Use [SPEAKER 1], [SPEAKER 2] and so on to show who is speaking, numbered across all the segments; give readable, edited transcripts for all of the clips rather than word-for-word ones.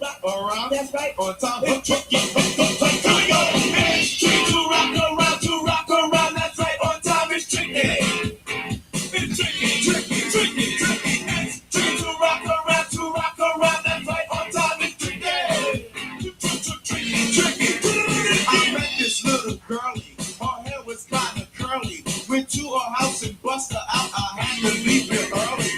[SPEAKER 1] rock around. That's right. On time. Here we go. It's tricky to rock around. That's right. On time. It's tricky. It's tricky. It's tricky to rock around. That's right. On time. It's tricky. I met this little girlie. Her hair was kind of curly. Went to her house and bust her out. I had to leave it early.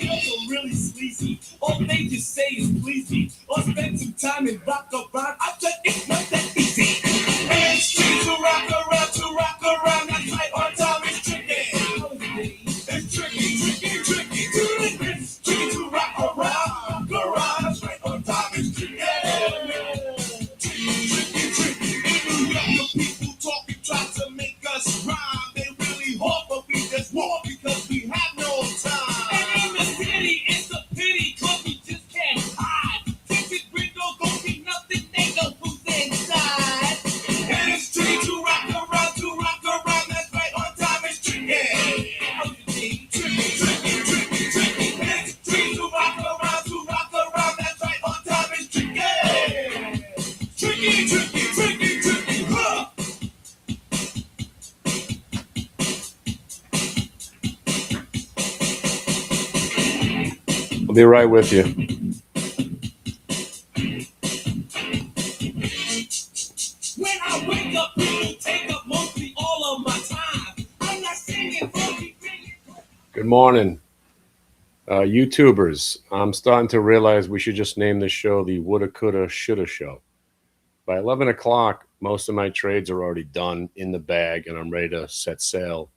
[SPEAKER 1] Girls are really sleazy. All they just say is please me. Or spend some time and rock around. I said it's not that easy. And it's tricky to rock around. That's right. On time. It's tricky. It's tricky. It's tricky to rock around. That's right. On time. It's tricky. People talking, try to make us rhyme. They really hard, but we just walk because we have no time. And in the city, it's a pity, cause we just can't hide. Tinted window, don't see nothing, they know who's inside. And it's tricky to rock around, that's right, on time, it's tricky. Tricky. It's tricky to rock around, that's right, on time, it's tricky. Tricky, huh?
[SPEAKER 2] I'll be right with you.
[SPEAKER 1] When I wake up, people take up mostly all of my time. I'm not singing for me.
[SPEAKER 2] Good morning, YouTubers. I'm starting to realize we should just name this show the Woulda, Coulda, Shoulda Show. By 11 o'clock, most of my trades are already done in the bag, and I'm ready to set sail.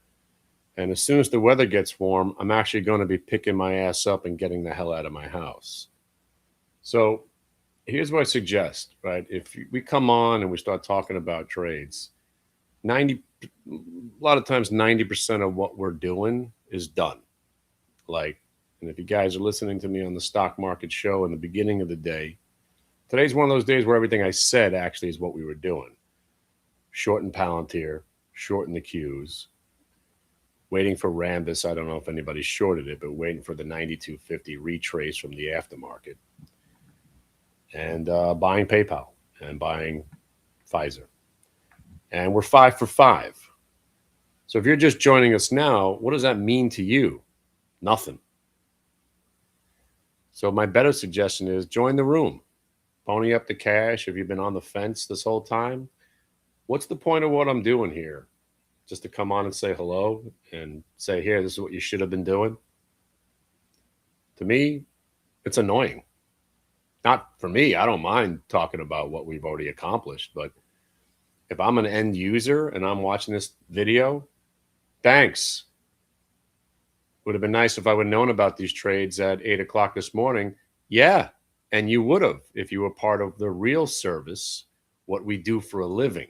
[SPEAKER 2] And as soon as the weather gets warm, I'm actually going to be picking my ass up and getting the hell out of my house. So here's what I suggest, right? If we come on and we start talking about trades, a lot of times 90% of what we're doing is done. And if you guys are listening to me on the stock market show in the beginning of the day, today's one of those days where everything I said actually is what we were doing. Shorten Palantir, shorten the Qs, waiting for Rambus. I don't know if anybody shorted it, but waiting for the 9250 retrace from the aftermarket. And buying PayPal and buying Pfizer. And we're 5 for 5. So if you're just joining us now, what does that mean to you? Nothing. So my better suggestion is join the room. Pony up the cash if you've been on the fence this whole time. What's the point of what I'm doing here? Just to come on and say hello and say, here, this is what you should have been doing? To me, it's annoying. Not for me. I don't mind talking about what we've already accomplished. But if I'm an end user and I'm watching this video, thanks. Would have been nice if I would have known about these trades at 8 o'clock this morning. Yeah, and you would have if you were part of the real service, what we do for a living.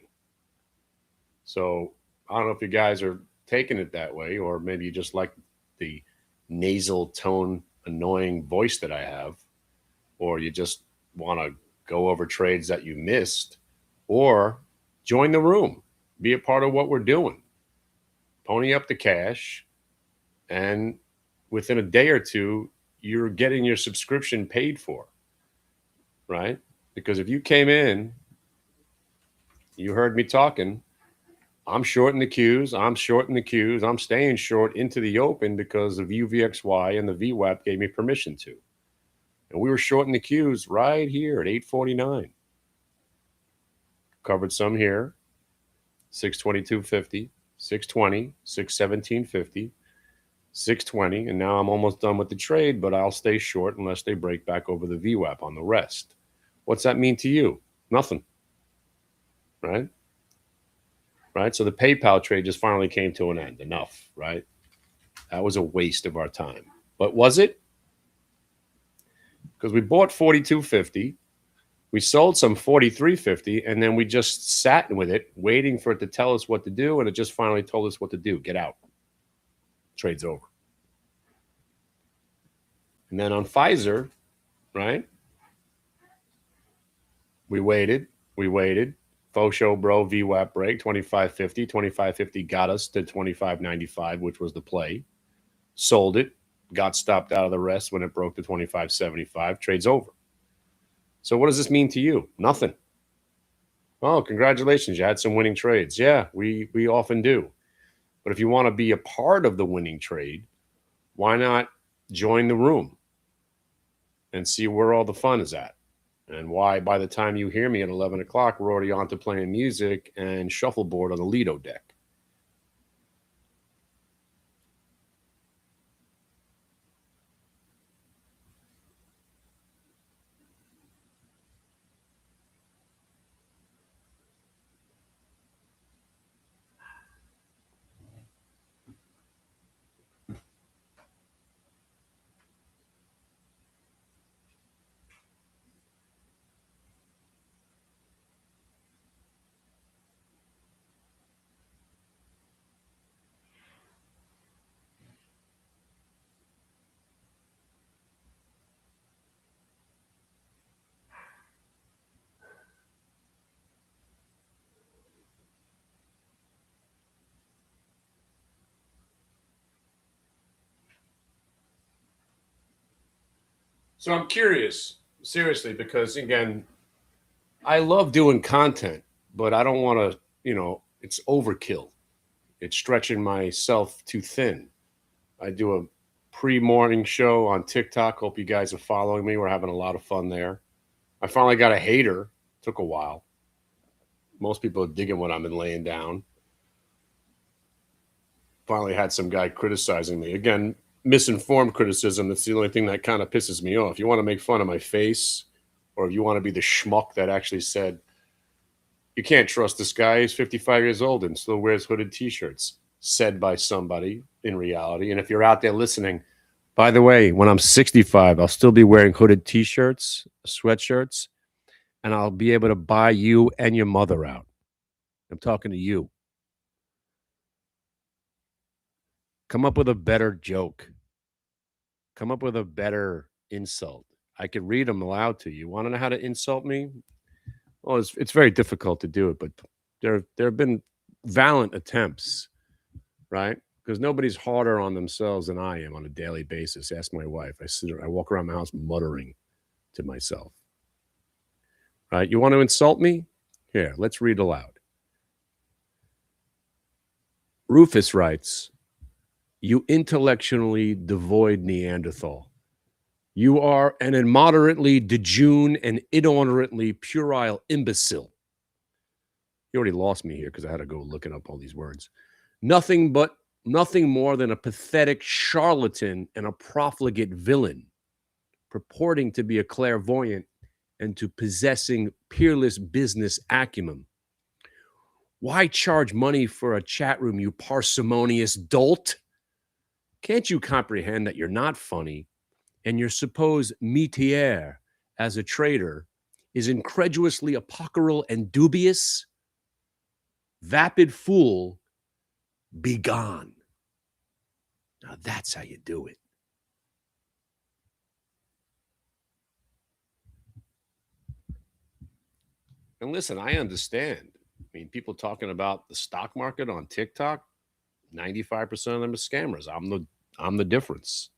[SPEAKER 2] So I don't know if you guys are taking it that way, or maybe you just like the nasal tone, annoying voice that I have, or you just want to go over trades that you missed, or join the room, be a part of what we're doing. Pony up the cash, and within a day or two, you're getting your subscription paid for, right? Because if you came in, you heard me talking, I'm shorting the Qs, I'm staying short into the open because of UVXY and the VWAP gave me permission to. And we were shorting the Qs right here at 849. Covered some here, 622.50, 620, 617.50, 620, and now I'm almost done with the trade, but I'll stay short unless they break back over the VWAP on the rest. What's that mean to you? Nothing, right? Right? So the PayPal trade just finally came to an end. Enough, right? That was a waste of our time. But was it? Because we bought 42.50, we sold some 43.50, and then we just sat with it, waiting for it to tell us what to do, and it just finally told us what to do. Get out. Trade's over. And then on Pfizer, right? We waited. Faux show, bro, VWAP break, 25.50. 25.50 got us to 25.95, which was the play. Sold it. Got stopped out of the rest when it broke to 25.75. Trade's over. So what does this mean to you? Nothing. Oh, congratulations. You had some winning trades. Yeah, we often do. But if you want to be a part of the winning trade, why not join the room and see where all the fun is at? And why by the time you hear me at 11 o'clock, we're already on to playing music and shuffleboard on the Lido deck. So I'm curious, seriously, because again, I love doing content, but I don't want to, it's overkill. It's stretching myself too thin. I do a pre-morning show on TikTok. Hope you guys are following me. We're having a lot of fun there. I finally got a hater. Took a while. Most people are digging what I've been laying down. Finally had some guy criticizing me. Again, misinformed criticism. That's the only thing that kind of pisses me off. You want to make fun of my face, or if you want to be the schmuck that actually said, you can't trust this guy. He's 55 years old and still wears hooded t-shirts, said by somebody in reality. And if you're out there listening, by the way, when I'm 65, I'll still be wearing hooded t-shirts, sweatshirts, and I'll be able to buy you and your mother out. I'm talking to you. Come up with a better joke. Come up with a better insult. I could read them aloud to you. Want to know how to insult me? Well, it's very difficult to do it, but there have been valiant attempts, right? Because nobody's harder on themselves than I am on a daily basis. Ask my wife. I walk around my house muttering to myself. Right? You want to insult me? Here, let's read aloud. Rufus writes, "You intellectually devoid Neanderthal. You are an immoderately dejune and inordinately puerile imbecile." You already lost me here because I had to go looking up all these words. Nothing more than a pathetic charlatan and a profligate villain, purporting to be a clairvoyant and to possessing peerless business acumen. Why charge money for a chat room, you parsimonious dolt? Can't you comprehend that you're not funny and your supposed métier as a trader is incredulously apocalyptic and dubious? Vapid fool, be gone. Now that's how you do it. And listen, I understand. I mean, people talking about the stock market on TikTok, 95% of them are scammers. I'm the difference.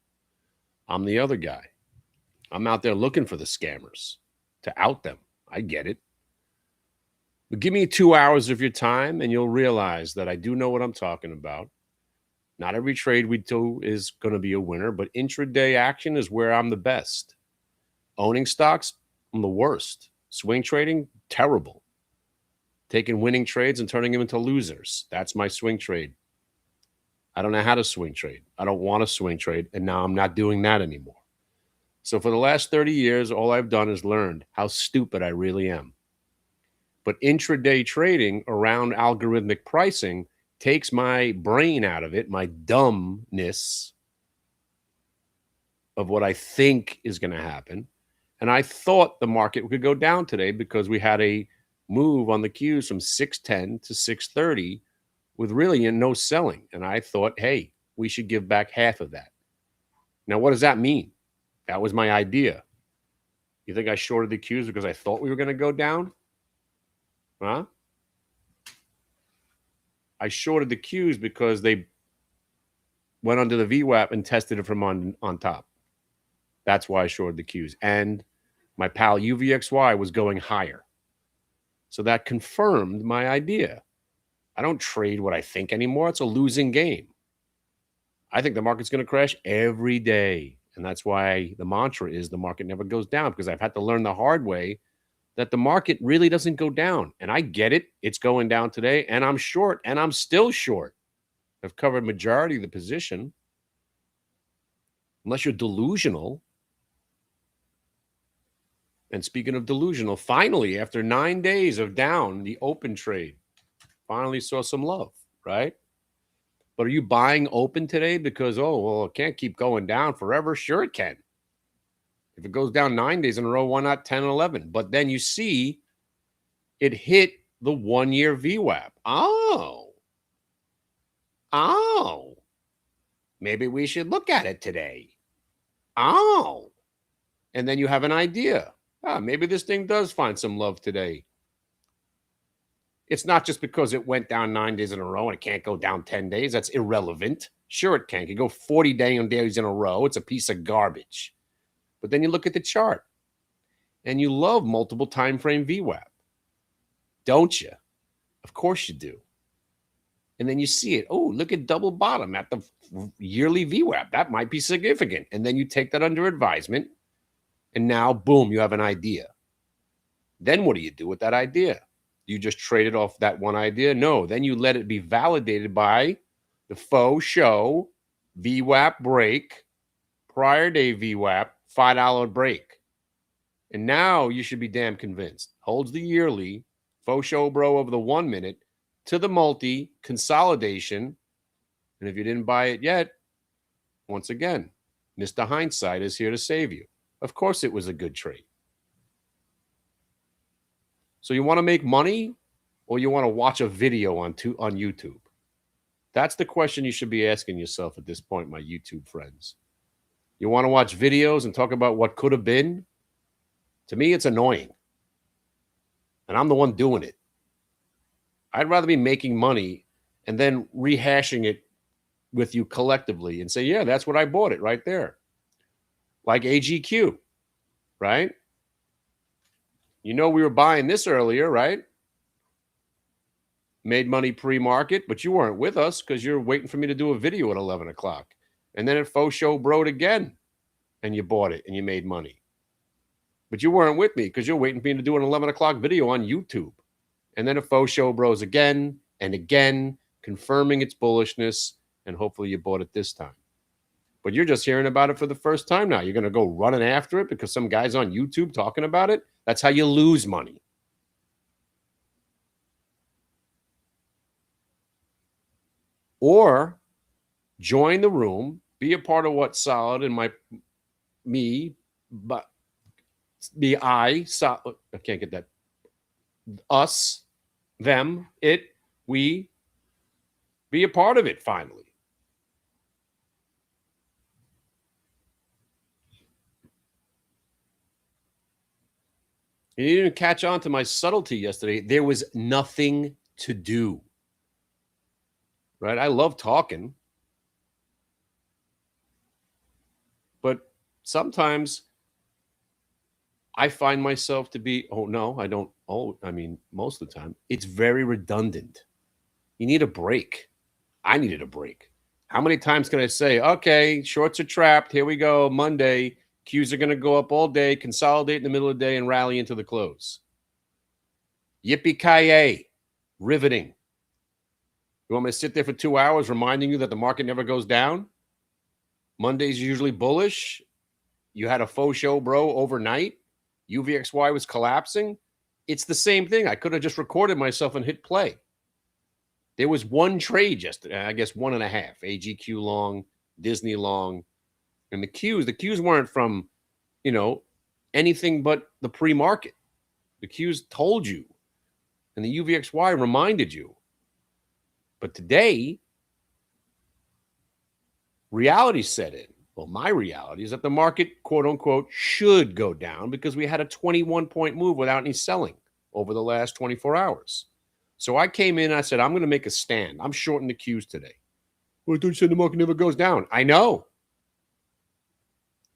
[SPEAKER 2] I'm the other guy. I'm out there looking for the scammers to out them. I get it. But give me 2 hours of your time and you'll realize that I do know what I'm talking about. Not every trade we do is going to be a winner, but intraday action is where I'm the best. Owning stocks, I'm the worst. Swing trading, terrible. Taking winning trades and turning them into losers. That's my swing trade. I don't know how to swing trade. I don't want to swing trade. And now I'm not doing that anymore. So for the last 30 years, all I've done is learned how stupid I really am. But intraday trading around algorithmic pricing takes my brain out of it, my dumbness of what I think is going to happen. And I thought the market could go down today because we had a move on the Qs from 610 to 630 with really no selling. And I thought, hey, we should give back half of that. Now, what does that mean? That was my idea. You think I shorted the Qs because I thought we were going to go down? Huh? I shorted the Qs because they went under the VWAP and tested it from on top. That's why I shorted the Qs. And My pal UVXY was going higher. So that confirmed my idea. I don't trade what I think anymore. It's a losing game. I think the market's going to crash every day. And that's why the mantra is the market never goes down, because I've had to learn the hard way that the market really doesn't go down. And I get it. It's going down today, and I'm short, and I'm still short. I've covered majority of the position. Unless you're delusional. And speaking of delusional, finally, after 9 days of down, the open trade finally saw some love, right? But are you buying open today because, oh, well, it can't keep going down forever? Sure it can. If it goes down 9 days in a row, why not 10 and 11? But then you see it hit the 1-year VWAP. Oh, maybe we should look at it today. And then you have an idea. Maybe this thing does find some love today. It's not just because it went down 9 days in a row and it can't go down 10 days. That's irrelevant. Sure, it can. It can go 40 days in a row. It's a piece of garbage. But then you look at the chart and you love multiple time frame VWAP. Don't you? Of course you do. And then you see it. Oh, look at double bottom at the yearly VWAP. That might be significant. And then you take that under advisement. And now, boom, you have an idea. Then what do you do with that idea? You just trade it off that one idea? No. Then you let it be validated by the faux show VWAP break, prior day VWAP, $5 break. And now you should be damn convinced. Holds the yearly, faux show bro over the 1 minute to the multi consolidation. And if you didn't buy it yet, once again, Mr. Hindsight is here to save you. Of course it was a good trade. So you want to make money, or you want to watch a video on YouTube? That's the question you should be asking yourself at this point, my YouTube friends. You want to watch videos and talk about what could have been? To me, it's annoying. And I'm the one doing it. I'd rather be making money and then rehashing it with you collectively and say, yeah, that's what I bought it right there. Like AGQ, right? You know, we were buying this earlier, right? Made money pre-market, but you weren't with us because you're waiting for me to do a video at 11 o'clock. And then it faux show broed again, and you bought it and you made money. But you weren't with me because you're waiting for me to do an 11 o'clock video on YouTube. And then a faux show bros again and again, confirming its bullishness, and hopefully you bought it this time. But you're just hearing about it for the first time now. You're going to go running after it because some guy's on YouTube talking about it? That's how you lose money. Or join the room, be a part of what's solid in I can't get that. Us, them, it, we, be a part of it finally. You didn't catch on to my subtlety yesterday. There was nothing to do. Right? I love talking. But sometimes I find myself to be, most of the time, it's very redundant. You need a break. I needed a break. How many times can I say, okay, shorts are trapped. Here we go. Monday. Qs are going to go up all day, consolidate in the middle of the day, and rally into the close. Yippee-ki-yay. Riveting. You want me to sit there for 2 hours reminding you that the market never goes down? Monday's usually bullish. You had a faux show, bro, overnight. UVXY was collapsing. It's the same thing. I could have just recorded myself and hit play. There was one trade yesterday, I guess 1.5. AGQ long, Disney long. And the Qs weren't from, anything but the pre-market. The Qs told you. And the UVXY reminded you. But today, reality set in. Well, my reality is that the market, quote unquote, should go down because we had a 21-point move without any selling over the last 24 hours. So I came in and I said, I'm going to make a stand. I'm shorting the Qs today. Well, I thought you said the market never goes down. I know.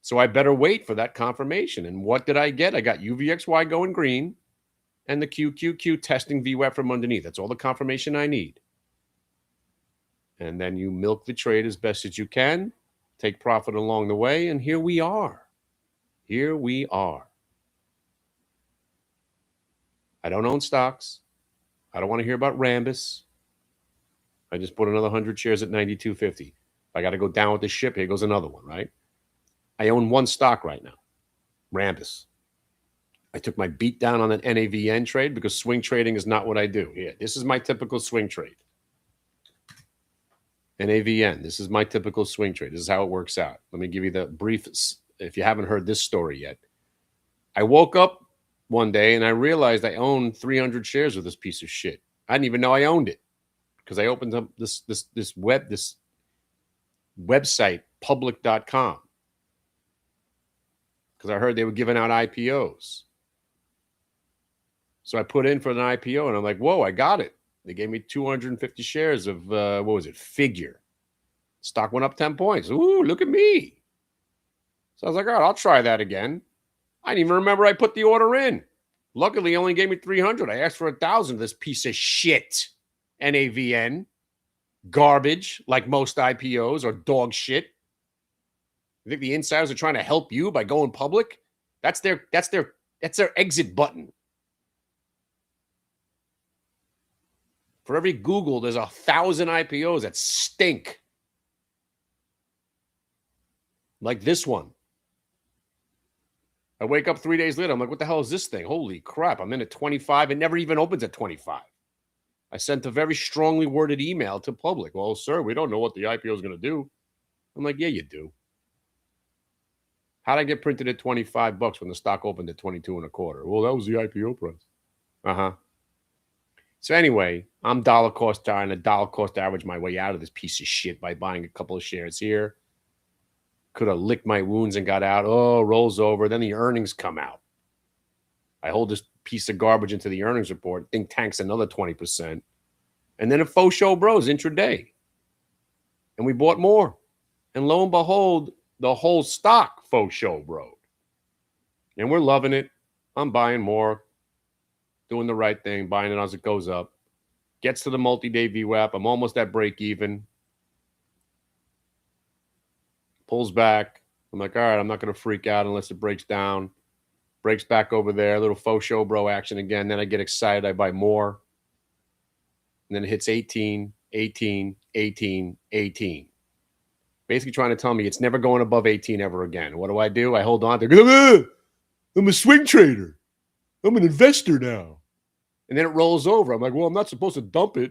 [SPEAKER 2] So I better wait for that confirmation. And what did I get? I got UVXY going green and the QQQ testing VWAP from underneath. That's all the confirmation I need. And then you milk the trade as best as you can, take profit along the way, and here we are. Here we are. I don't own stocks. I don't want to hear about Rambus. I just bought another 100 shares at 92.50. If I got to go down with the ship, here goes another one, right? I own one stock right now, Rambus. I took my beat down on an NAVN trade because swing trading is not what I do. Here, this is my typical swing trade. NAVN, this is my typical swing trade. This is how it works out. Let me give you the brief, if you haven't heard this story yet. I woke up one day and I realized I owned 300 shares of this piece of shit. I didn't even know I owned it because I opened up this website, public.com, because I heard they were giving out IPOs. So I put in for an IPO and I'm like, whoa, I got it. They gave me 250 shares of, what was it, Figure. Stock went up 10 points. Ooh, look at me. So I was like, all right, I'll try that again. I didn't even remember I put the order in. Luckily, he only gave me 300. I asked for 1,000 of this piece of shit. NAVN. Garbage, like most IPOs, or dog shit. You think the insiders are trying to help you by going public? That's their exit button. For every Google, there's 1,000 IPOs that stink. Like this one. I wake up 3 days later. I'm like, what the hell is this thing? Holy crap. I'm in at 25. It never even opens at 25. I sent a very strongly worded email to public. Well, sir, we don't know what the IPO is going to do. I'm like, yeah, you do. How'd I get printed at $25 when the stock opened at 22 and a quarter? Well, that was the IPO price. Uh-huh. So anyway, I'm dollar cost average my way out of this piece of shit by buying a couple of shares here. Could have licked my wounds and got out. Oh, rolls over. Then the earnings come out. I hold this piece of garbage into the earnings report. Thing tanks another 20%. And then a faux show bros intraday. And we bought more. And lo and behold, the whole stock faux show broed. And we're loving it. I'm buying more. Doing the right thing, buying it as it goes up. Gets to the multi-day VWAP. I'm almost at break even. Pulls back. I'm like, all right, I'm not going to freak out unless it breaks down. Breaks back over there. A little faux show bro action again. Then I get excited. I buy more. And then it hits 18, 18, 18, 18. Basically trying to tell me it's never going above 18 ever again. What do? I hold on to I'm a swing trader. I'm an investor now. And then it rolls over. I'm like, well, I'm not supposed to dump it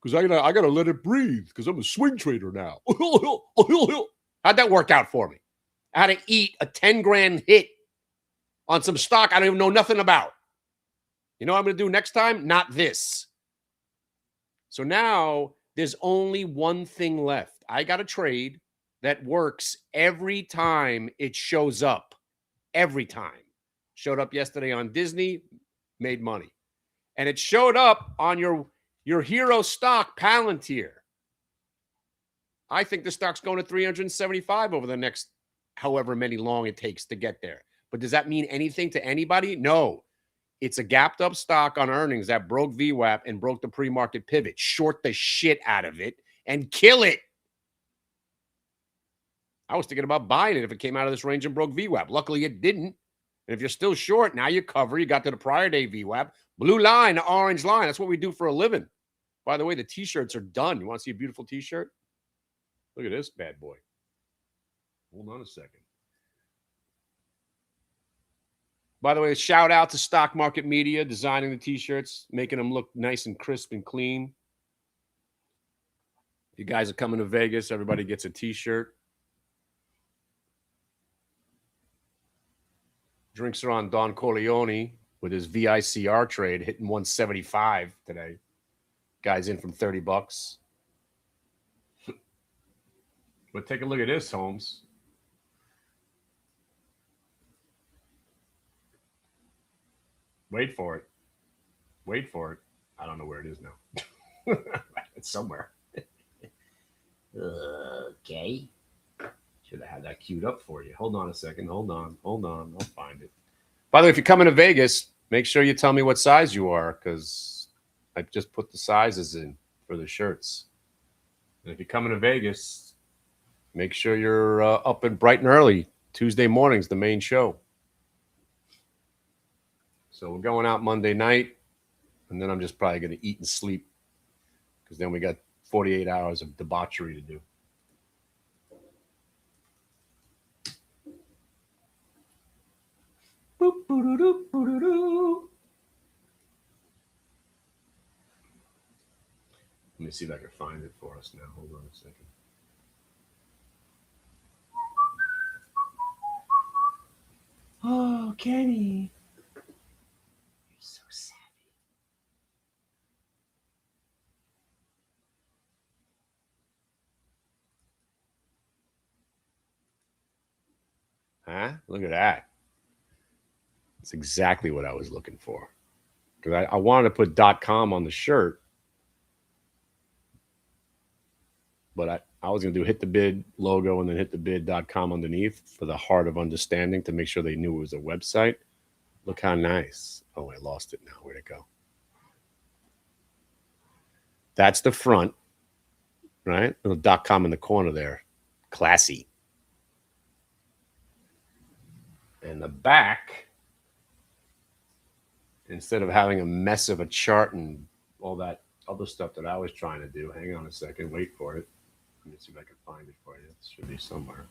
[SPEAKER 2] because I gotta let it breathe because I'm a swing trader now. How'd that work out for me? I had to eat a 10 grand hit on some stock I don't even know nothing about. You know what I'm going to do next time? Not this. So now there's only one thing left. I got a trade that works every time it shows up. Every time. Showed up yesterday on Disney, made money. And it showed up on your hero stock, Palantir. I think the stock's going to 375 over the next however many long it takes to get there. But does that mean anything to anybody? No. It's a gapped up stock on earnings that broke VWAP and broke the pre-market pivot. Short the shit out of it and kill it. I was thinking about buying it if it came out of this range and broke VWAP. Luckily, it didn't. And if you're still short, now you cover. You got to the prior day VWAP. Blue line, the orange line. That's what we do for a living. By the way, the T-shirts are done. You want to see a beautiful T-shirt? Look at this bad boy. Hold on a second. By the way, shout out to Stock Market Media, designing the T-shirts, making them look nice and crisp and clean. If you guys are coming to Vegas, everybody gets a T-shirt. Drinks are on Don Corleone with his VICR trade hitting 175 today. Guy's in from $30. But take a look at this, Holmes. Wait for it. Wait for it. I don't know where it is now. It's somewhere.
[SPEAKER 3] Okay.
[SPEAKER 2] Should have had that queued up for you. Hold on a second. Hold on. I'll find it. By the way, if you're coming to Vegas, make sure you tell me what size you are, because I just put the sizes in for the shirts. And if you're coming to Vegas, make sure you're up and bright and early. Tuesday morning's the main show. So we're going out Monday night, and then I'm just probably going to eat and sleep, because then we got 48 hours of debauchery to do. Boop, boo-doo-doo, boo-doo-doo. Let me see if I can find it for us now. Hold on a second. Oh, Kenny. You're so savvy. Huh? Look at that. That's exactly what I was looking for. Because I wanted to put .com on the shirt, but I was going to do hit the bid logo and then hit the bid.com underneath for the heart of understanding, to make sure they knew it was a website. Look how nice. Oh, I lost it now. Where'd it go? That's the front, right? Little .com in the corner there. Classy. And the back, instead of having a mess of a chart and all that other stuff that I was trying to do, hang on a second, wait for it. Let me see if I can find it for you. It should be somewhere.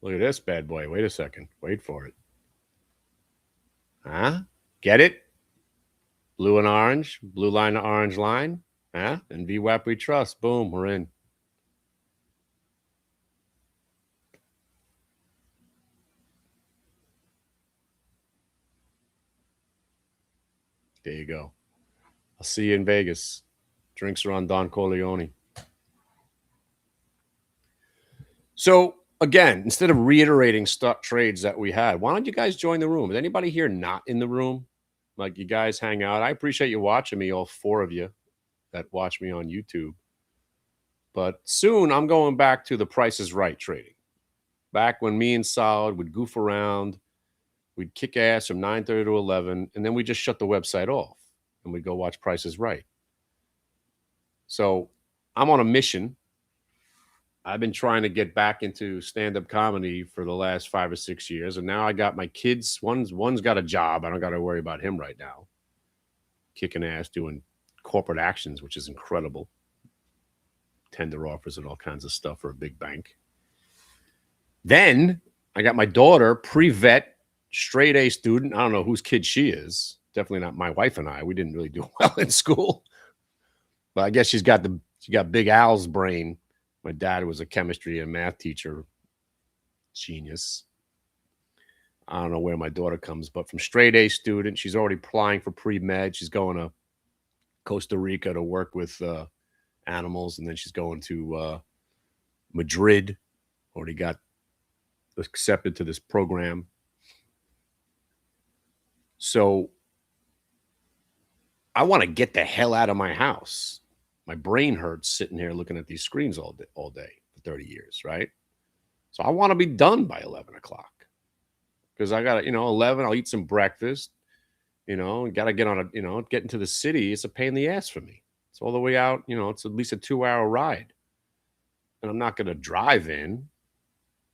[SPEAKER 2] Look at this bad boy. Wait a second. Wait for it. Get it? Blue and orange. Blue line to orange line. And VWAP we trust. Boom, we're in. There you go. I'll see you in Vegas. Drinks are on Don Corleone. So again, instead of reiterating stock trades that we had, why don't you guys join the room? Is anybody here not in the room? Like, you guys hang out. I appreciate you watching me, all 4 of you that watch me on YouTube. But soon I'm going back to the Price is Right trading. Back when me and Solid would goof around, we'd kick ass from 9:30 to 11, and then we just shut the website off and we'd go watch Price is Right. So I'm on a mission. I've been trying to get back into stand-up comedy for the last 5 or 6 years, and now I got my kids. One's got a job. I don't got to worry about him right now. Kicking ass, doing corporate actions, which is incredible. Tender offers and all kinds of stuff for a big bank. Then I got my daughter, pre-vet, straight A student. I don't know whose kid she is. Definitely not my wife and I. We didn't really do well in school, but I guess she got Big Al's brain. My dad was a chemistry and math teacher. Genius. I don't know where my daughter comes, but from straight A student, she's already applying for pre-med. She's going to Costa Rica to work with animals, and then she's going to Madrid. Already got accepted to this program. So I want to get the hell out of my house. My brain hurts sitting here looking at these screens all day for 30 years, right? So I want to be done by 11 o'clock, because I got to, 11, I'll eat some breakfast, got to get on get into the city. It's a pain in the ass for me. It's all the way out, it's at least a 2-hour ride. And I'm not going to drive in,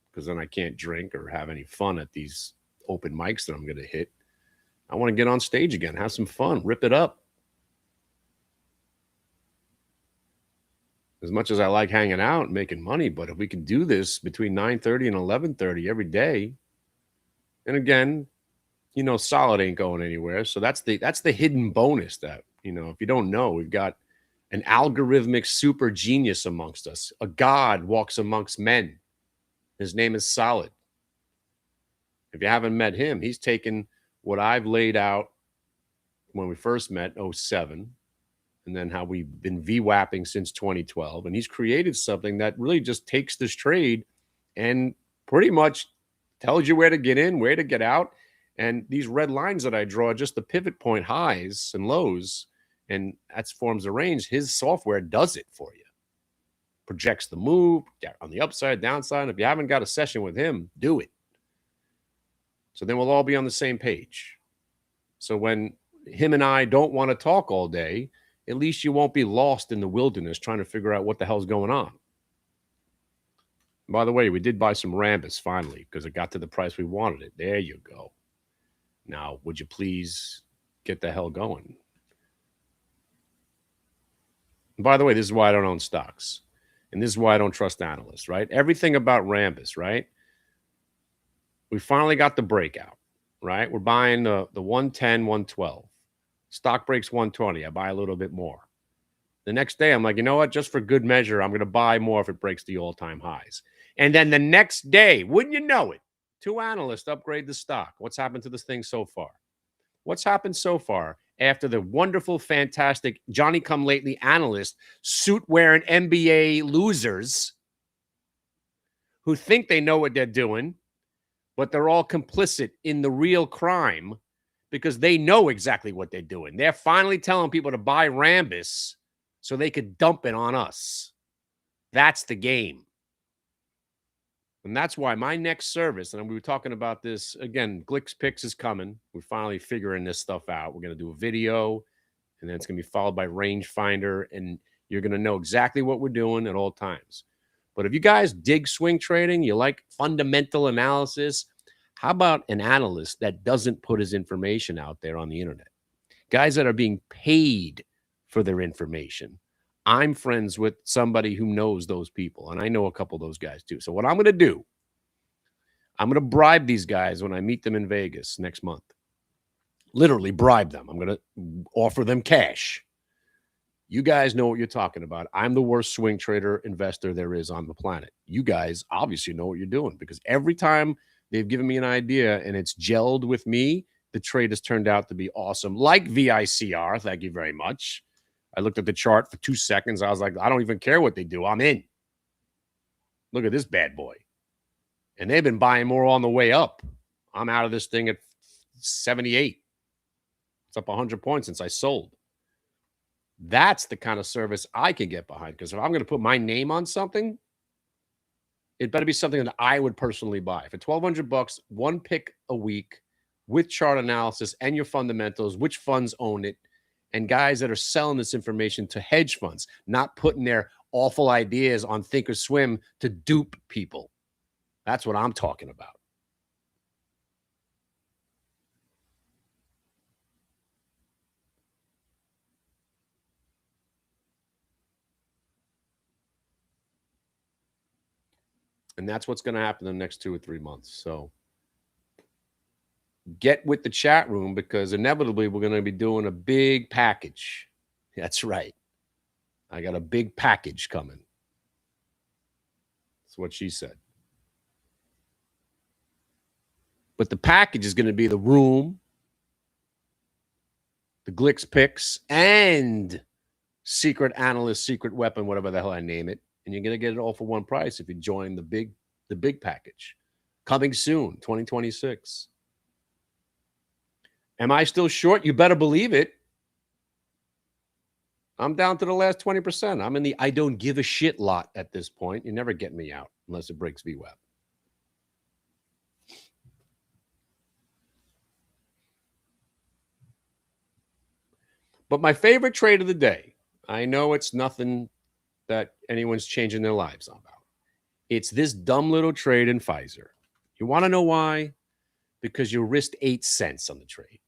[SPEAKER 2] because then I can't drink or have any fun at these open mics that I'm going to hit. I want to get on stage again, have some fun, rip it up. As much as I like hanging out and making money, but if we can do this between 9:30 and 11:30 every day, and again, Solid ain't going anywhere. So that's the hidden bonus that, if you don't know, we've got an algorithmic super genius amongst us. A god walks amongst men. His name is Solid. If you haven't met him, he's taken what I've laid out when we first met, 07, and then how we've been VWAPing since 2012. And he's created something that really just takes this trade and pretty much tells you where to get in, where to get out. And these red lines that I draw, just the pivot point highs and lows, and that forms a range. His software does it for you. Projects the move on the upside, downside. If you haven't got a session with him, do it. So then we'll all be on the same page. So when him and I don't want to talk all day, at least you won't be lost in the wilderness trying to figure out what the hell's going on. By the way, we did buy some Rambus finally because it got to the price we wanted it. There you go. Now, would you please get the hell going? And by the way, this is why I don't own stocks. And this is why I don't trust analysts, right? Everything about Rambus, right? We finally got the breakout, right? We're buying the 110, 112. Stock breaks 120. I buy a little bit more. The next day, I'm like, you know what? Just for good measure, I'm going to buy more if it breaks the all-time highs. And then the next day, wouldn't you know it, 2 analysts upgrade the stock. What's happened to this thing so far? What's happened so far after the wonderful, fantastic Johnny-come-lately analyst, suit-wearing MBA losers who think they know what they're doing, but they're all complicit in the real crime because they know exactly what they're doing. They're finally telling people to buy Rambus so they could dump it on us. That's the game. And that's why my next service, and we were talking about this, again, Glick's Picks is coming. We're finally figuring this stuff out. We're going to do a video, and then it's going to be followed by Rangefinder, and you're going to know exactly what we're doing at all times. But if you guys dig swing trading, you like fundamental analysis, how about an analyst that doesn't put his information out there on the internet? Guys that are being paid for their information. I'm friends with somebody who knows those people, and I know a couple of those guys too. So what I'm going to do, I'm going to bribe these guys when I meet them in Vegas next month. Literally bribe them. I'm going to offer them cash. You guys know what you're talking about. I'm the worst swing trader investor there is on the planet. You guys obviously know what you're doing because every time they've given me an idea and it's gelled with me, the trade has turned out to be awesome. Like VICR, thank you very much. I looked at the chart for 2 seconds. I was like, I don't even care what they do. I'm in. Look at this bad boy. And they've been buying more on the way up. I'm out of this thing at 78. It's up 100 points since I sold. That's the kind of service I can get behind. Because if I'm going to put my name on something, it better be something that I would personally buy. For $1,200, 1 pick a week with chart analysis and your fundamentals, which funds own it, and guys that are selling this information to hedge funds, not putting their awful ideas on Thinkorswim to dupe people. That's what I'm talking about. And that's what's going to happen in the next 2 or 3 months. So get with the chat room because inevitably we're going to be doing a big package. That's right. I got a big package coming. That's what she said. But the package is going to be the room, the Glick's Picks, and secret analyst, secret weapon, whatever the hell I name it. And you're going to get it all for one price if you join the big package. Coming soon, 2026. Am I still short? You better believe it. I'm down to the last 20%. I'm in the I don't give a shit lot at this point. You never get me out unless it breaks VWAP. But my favorite trade of the day, I know it's nothing that anyone's changing their lives about. It's this dumb little trade in Pfizer. You want to know why? Because you risked 8 cents on the trade.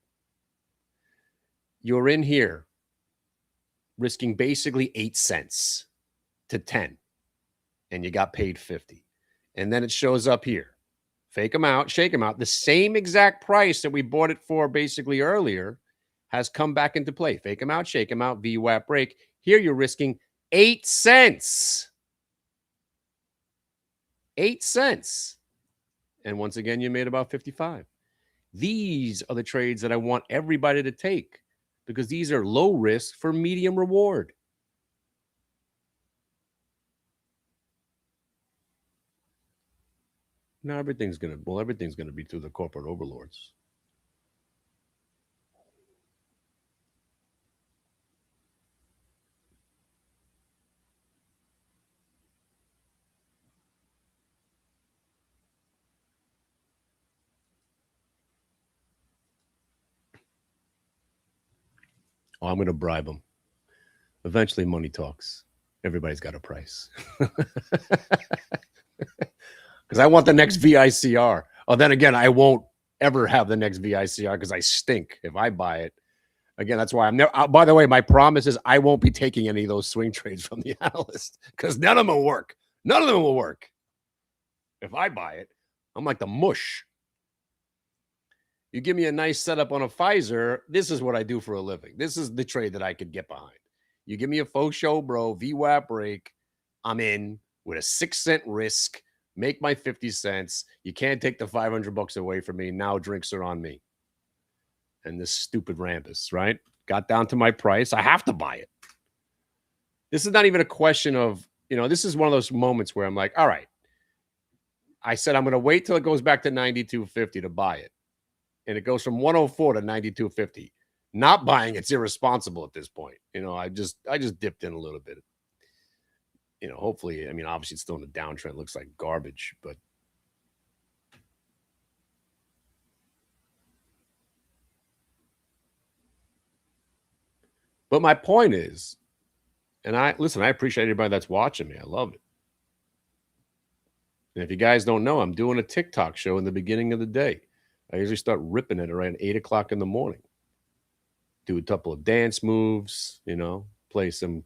[SPEAKER 2] You're in here risking basically 8 cents to 10, and you got paid 50. And then it shows up here. Fake them out, shake them out. The same exact price that we bought it for basically earlier has come back into play. Fake them out, shake them out, VWAP break. Here you're risking 8 cents. 8 cents. And once again, you made about 55. These are the trades that I want everybody to take because these are low risk for medium reward. Now everything's gonna be through the corporate overlords. Oh, I'm gonna bribe them. Eventually, money talks. Everybody's got a price. Because I want the next VICR. Oh, then again, I won't ever have the next VICR because I stink if I buy it. Again, that's why I'm never. By the way, my promise is I won't be taking any of those swing trades from the analyst because none of them will work. None of them will work. If I buy it, I'm like the mush. You give me a nice setup on a Pfizer. This is what I do for a living. This is the trade that I could get behind. You give me a faux show, bro, VWAP break. I'm in with a 6-cent risk. Make my 50 cents. You can't take the $500 away from me. Now drinks are on me. And this stupid Rambus, right? Got down to my price. I have to buy it. This is not even a question of, this is one of those moments where I'm like, all right. I said I'm going to wait till it goes back to 92.50 to buy it. And it goes from 104 to 92.50. Not buying it's irresponsible at this point. I just dipped in a little bit. Hopefully, obviously it's still in a downtrend. It looks like garbage, but my point is, and I appreciate everybody that's watching me. I love it. And if you guys don't know, I'm doing a TikTok show in the beginning of the day. I usually start ripping it around 8 o'clock in the morning. Do a couple of dance moves, play some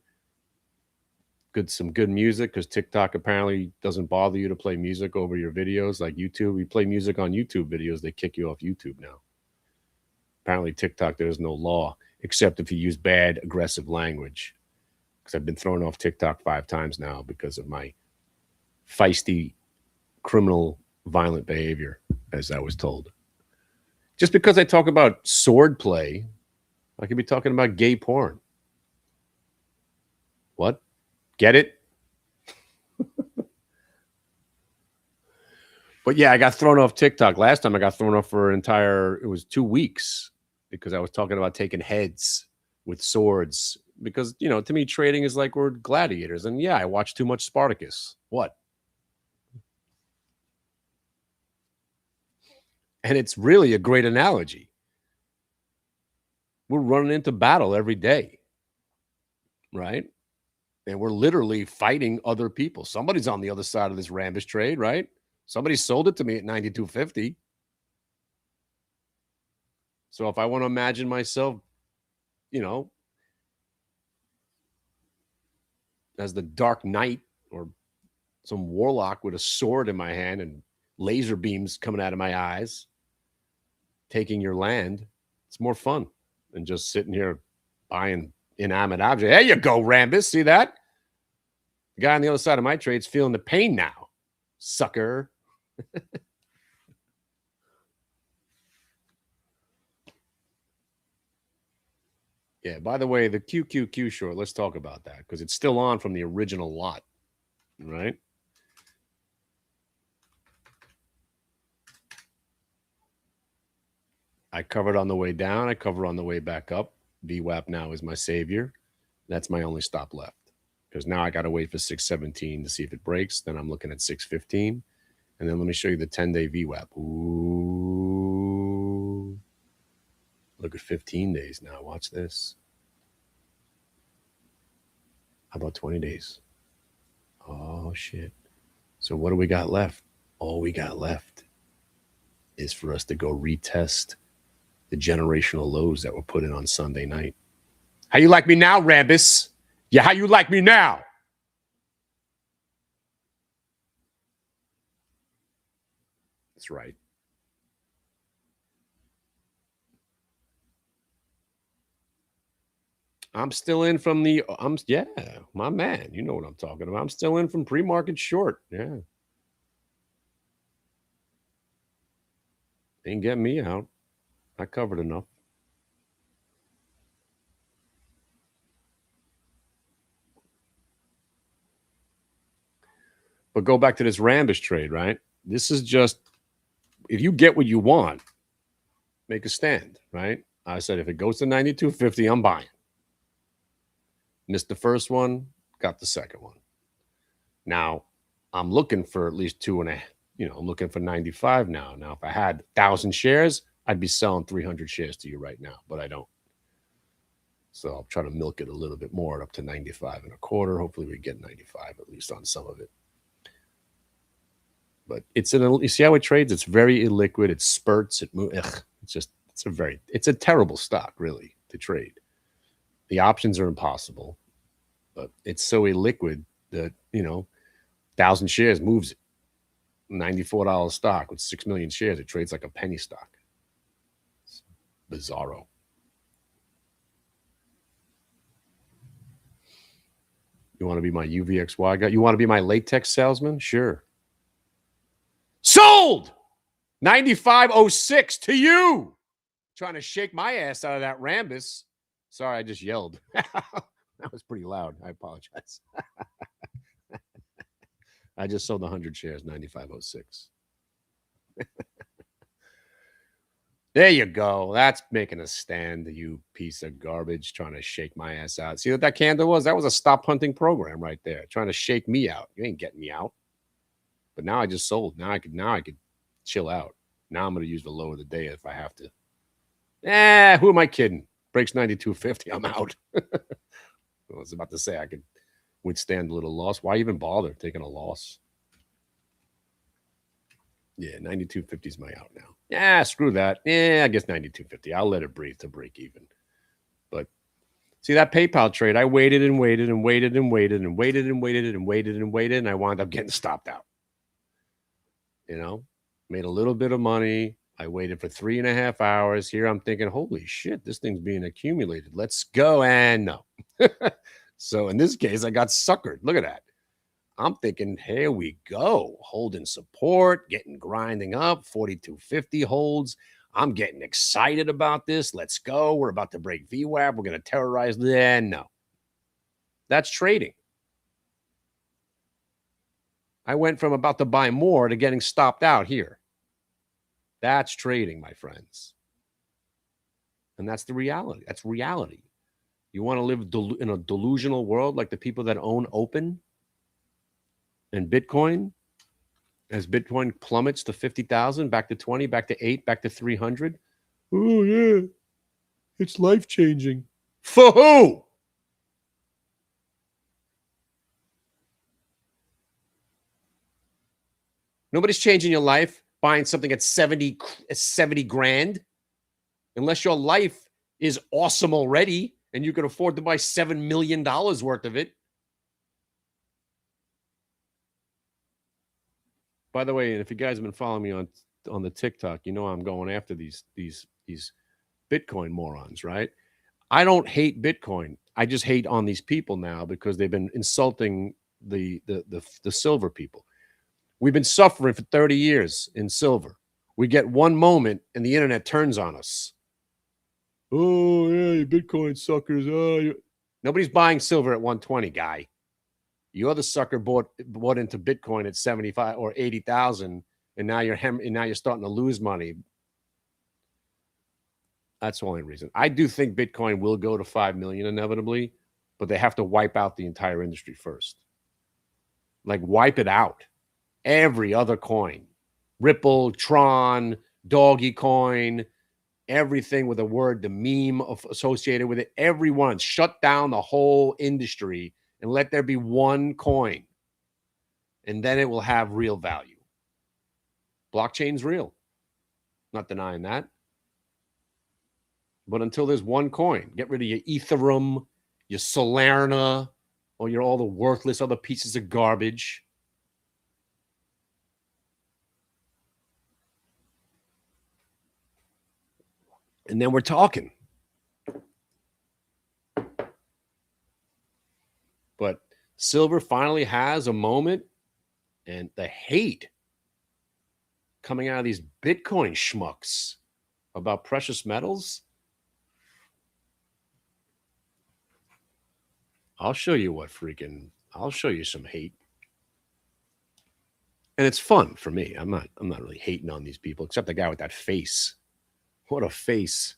[SPEAKER 2] good music because TikTok apparently doesn't bother you to play music over your videos like YouTube. You play music on YouTube videos, they kick you off YouTube now. Apparently TikTok, there's no law except if you use bad, aggressive language. Because I've been thrown off TikTok 5 times now because of my feisty, criminal, violent behavior, as I was told. Just because I talk about sword play, I could be talking about gay porn. What? Get it? But yeah, I got thrown off TikTok. Last time I got thrown off for it was 2 weeks because I was talking about taking heads with swords. Because, to me, trading is like we're gladiators. And yeah, I watch too much Spartacus. What? And it's really a great analogy. We're running into battle every day, right? And we're literally fighting other people. Somebody's on the other side of this Rambus trade, right? Somebody sold it to me at 92.50. So if I want to imagine myself, as the Dark Knight or some warlock with a sword in my hand and laser beams coming out of my eyes, taking your land, it's more fun than just sitting here buying inanimate objects. There you go, Rambus. See that? The guy on the other side of my trade's feeling the pain now, sucker. Yeah, by the way, the QQQ short, let's talk about that because it's still on from the original lot, right? I covered on the way down. I cover on the way back up. VWAP now is my savior. That's my only stop left because now I got to wait for 617 to see if it breaks. Then I'm looking at 615. And then let me show you the 10-day VWAP. Ooh. Look at 15 days now. Watch this. How about 20 days? Oh, shit. So what do we got left? All we got left is for us to go retest the generational lows that were put in on Sunday night. How you like me now, Rambus? Yeah, how you like me now? That's right. I'm still in from my man. You know what I'm talking about. I'm still in from pre-market short. Yeah. Ain't getting me out. I covered enough. But go back to this Rambus trade, right? This is just, if you get what you want, make a stand, right? I said, if it goes to 92.50, I'm buying. Missed the first one, got the second one. Now, I'm looking for at least 2.5. I'm looking for 95 now. Now, if I had 1,000 shares, I'd be selling 300 shares to you right now, but I don't. So I'll try to milk it a little bit more up to 95.25. Hopefully we get 95 at least on some of it. But you see how it trades? It's very illiquid. It spurts. It moves. It's a terrible stock, really, to trade. The options are impossible, but it's so illiquid that, 1,000 shares moves it. $94 stock with 6 million shares. It trades like a penny stock. It's bizarro. You want to be my UVXY guy? You want to be my latex salesman? Sure. Sold! 95.06 to you. Trying to shake my ass out of that Rambus. Sorry, I just yelled. That was pretty loud. I apologize. I just sold 100 shares, 95.06. There you go. That's making a stand, you piece of garbage, trying to shake my ass out. See what that candle was? That was a stop hunting program right there, trying to shake me out. You ain't getting me out. But now I just sold. Now I could chill out. Now I'm going to use the low of the day if I have to. Who am I kidding? Breaks 92.50. I'm out. I was about to say I could withstand a little loss. Why even bother taking a loss? Yeah, 92.50 is my out now. Yeah, screw that. Yeah, I guess 92.50. I'll let it breathe to break even. But see that PayPal trade, I waited and waited and waited and waited and waited and waited and waited and waited, and I wound up getting stopped out. Made a little bit of money. I waited for 3.5 hours. Here I'm thinking, holy shit, this thing's being accumulated. Let's go. And no. So in this case, I got suckered. Look at that. I'm thinking, here we go. Holding support, grinding up. 42.50 holds. I'm getting excited about this. Let's go. We're about to break VWAP. We're going to terrorize. No. That's trading. I went from about to buy more to getting stopped out here. That's trading, my friends. And that's the reality. That's reality. You want to live in a delusional world like the people that own Open and Bitcoin? As Bitcoin plummets to 50,000, back to 20, back to 8, back to 300. Oh, yeah. It's life-changing. For who? Nobody's changing your life buying something at 70 grand. Unless your life is awesome already and you can afford to buy $7 million worth of it. By the way, and if you guys have been following me on the TikTok, I'm going after these Bitcoin morons, right? I don't hate Bitcoin. I just hate on these people now because they've been insulting the silver people. We've been suffering for 30 years in silver. We get one moment and the internet turns on us. Oh, yeah, you Bitcoin suckers. Oh, nobody's buying silver at 120, guy. You're the sucker bought into Bitcoin at 75 or 80,000, and now you're starting to lose money. That's the only reason. I do think Bitcoin will go to 5 million inevitably, but they have to wipe out the entire industry first. Like wipe it out. Every other coin, Ripple, Tron, Doggy Coin, everything with a word, the meme associated with it, everyone shut down the whole industry and let there be one coin. And then it will have real value. Blockchain's real. Not denying that. But until there's one coin, get rid of your Ethereum, your Solana, or all the worthless other pieces of garbage. And then we're talking. But silver finally has a moment, and the hate coming out of these Bitcoin schmucks about precious metals. I'll show you some hate. And it's fun for me. I'm not really hating on these people, except the guy with that face. What a face.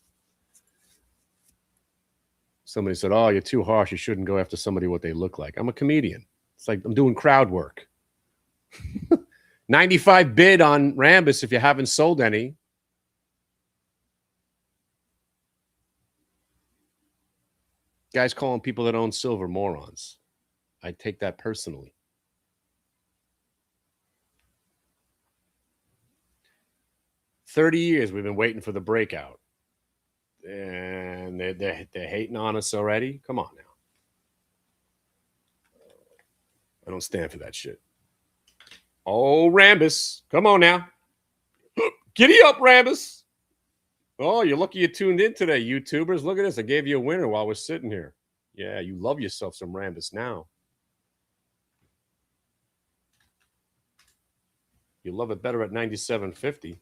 [SPEAKER 2] Somebody said, "Oh, you're too harsh. You shouldn't go after somebody what they look like." I'm a comedian. It's like I'm doing crowd work. 95 bid on Rambus if you haven't sold any. Guys calling people that own silver morons. I take that personally. "30 years we've been waiting for the breakout. And they're hating on us already? Come on now. I don't stand for that shit. Oh, Rambus. Come on now. Giddy up, Rambus. Oh, you're lucky you tuned in today, YouTubers. Look at this. I gave you a winner while we're sitting here. Yeah, you love yourself some Rambus now. You love it better at 97.50.